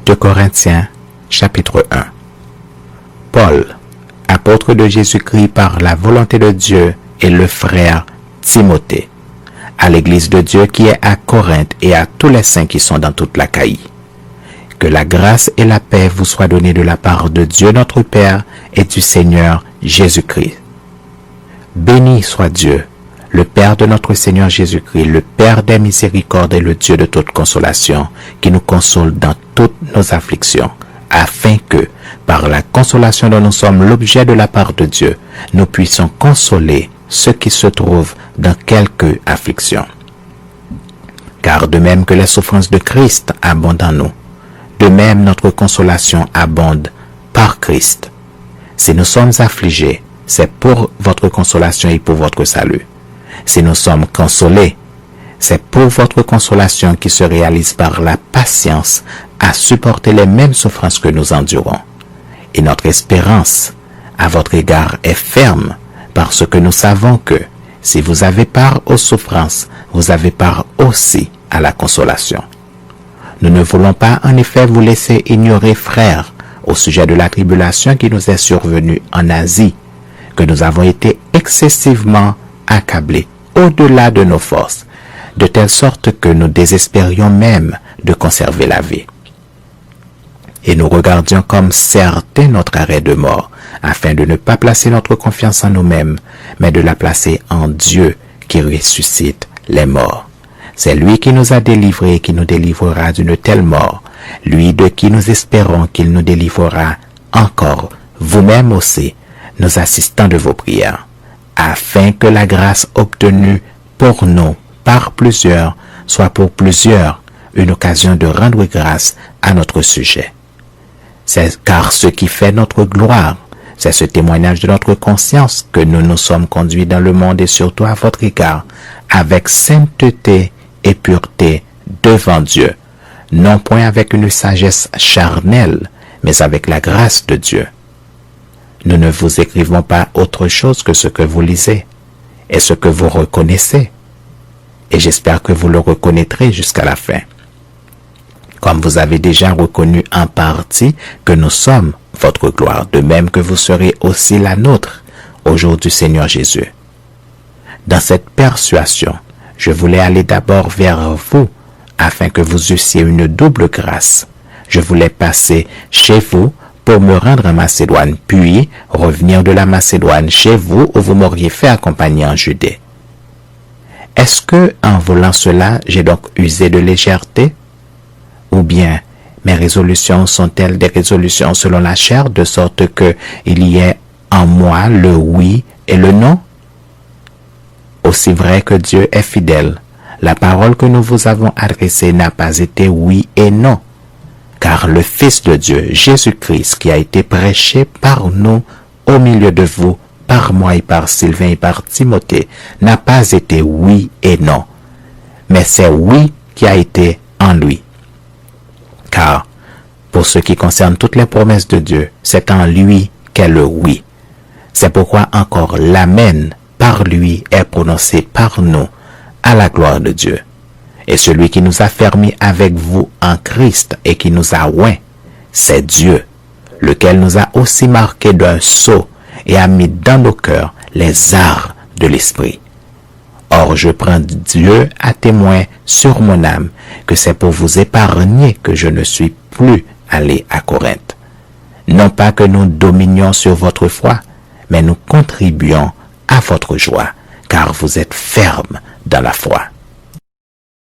2 Corinthiens, chapitre 1. Paul, apôtre de Jésus-Christ par la volonté de Dieu, et le frère Timothée, à l'Église de Dieu qui est à Corinthe et à tous les saints qui sont dans toute l'Achaïe. Que la grâce et la paix vous soient données de la part de Dieu notre Père et du Seigneur Jésus-Christ. Béni soit Dieu, le Père de notre Seigneur Jésus-Christ, le Père des miséricordes et le Dieu de toute consolation, qui nous console dans toutes nos afflictions, afin que, par la consolation dont nous sommes l'objet de la part de Dieu, nous puissions consoler ceux qui se trouvent dans quelque affliction. Car de même que les souffrances de Christ abondent en nous, de même notre consolation abonde par Christ. Si nous sommes affligés, c'est pour votre consolation et pour votre salut. Si nous sommes consolés, c'est pour votre consolation qui se réalise par la patience à supporter les mêmes souffrances que nous endurons. Et notre espérance à votre égard est ferme, parce que nous savons que si vous avez part aux souffrances, vous avez part aussi à la consolation. Nous ne voulons pas en effet vous laisser ignorer, frères, au sujet de la tribulation qui nous est survenue en Asie, que nous avons été excessivement accablés au-delà de nos forces, de telle sorte que nous désespérions même de conserver la vie. Et nous regardions comme certain notre arrêt de mort, afin de ne pas placer notre confiance en nous-mêmes, mais de la placer en Dieu qui ressuscite les morts. C'est lui qui nous a délivrés et qui nous délivrera d'une telle mort, lui de qui nous espérons qu'il nous délivrera encore, vous-même aussi, nous assistants de vos prières, afin que la grâce obtenue pour nous par plusieurs soit pour plusieurs une occasion de rendre grâce à notre sujet. C'est car ce qui fait notre gloire, c'est ce témoignage de notre conscience que nous nous sommes conduits dans le monde et surtout à votre égard, avec sainteté et pureté devant Dieu, non point avec une sagesse charnelle, mais avec la grâce de Dieu. Nous ne vous écrivons pas autre chose que ce que vous lisez et ce que vous reconnaissez, et j'espère que vous le reconnaîtrez jusqu'à la fin. Comme vous avez déjà reconnu en partie que nous sommes votre gloire, de même que vous serez aussi la nôtre au jour du Seigneur Jésus. Dans cette persuasion, je voulais aller d'abord vers vous, afin que vous eussiez une double grâce. Je voulais passer chez vous pour me rendre en Macédoine, puis revenir de la Macédoine chez vous où vous m'auriez fait accompagner en Judée. Est-ce que, en voulant cela, j'ai donc usé de légèreté? Ou bien, mes résolutions sont-elles des résolutions selon la chair, de sorte que il y ait en moi le oui et le non? Aussi vrai que Dieu est fidèle, la parole que nous vous avons adressée n'a pas été oui et non, car le Fils de Dieu, Jésus-Christ, qui a été prêché par nous au milieu de vous, par moi et par Sylvain et par Timothée, n'a pas été oui et non, mais c'est oui qui a été en lui. Car, pour ce qui concerne toutes les promesses de Dieu, c'est en lui qu'est le oui. C'est pourquoi encore l'amen par lui est prononcé par nous à la gloire de Dieu. Et celui qui nous a fermés avec vous en Christ et qui nous a oints, c'est Dieu, lequel nous a aussi marqués d'un sceau et a mis dans nos cœurs les arts de l'esprit. Or, je prends Dieu à témoin sur mon âme que c'est pour vous épargner que je ne suis plus allé à Corinthe. Non pas que nous dominions sur votre foi, mais nous contribuons à votre joie, car vous êtes fermes dans la foi.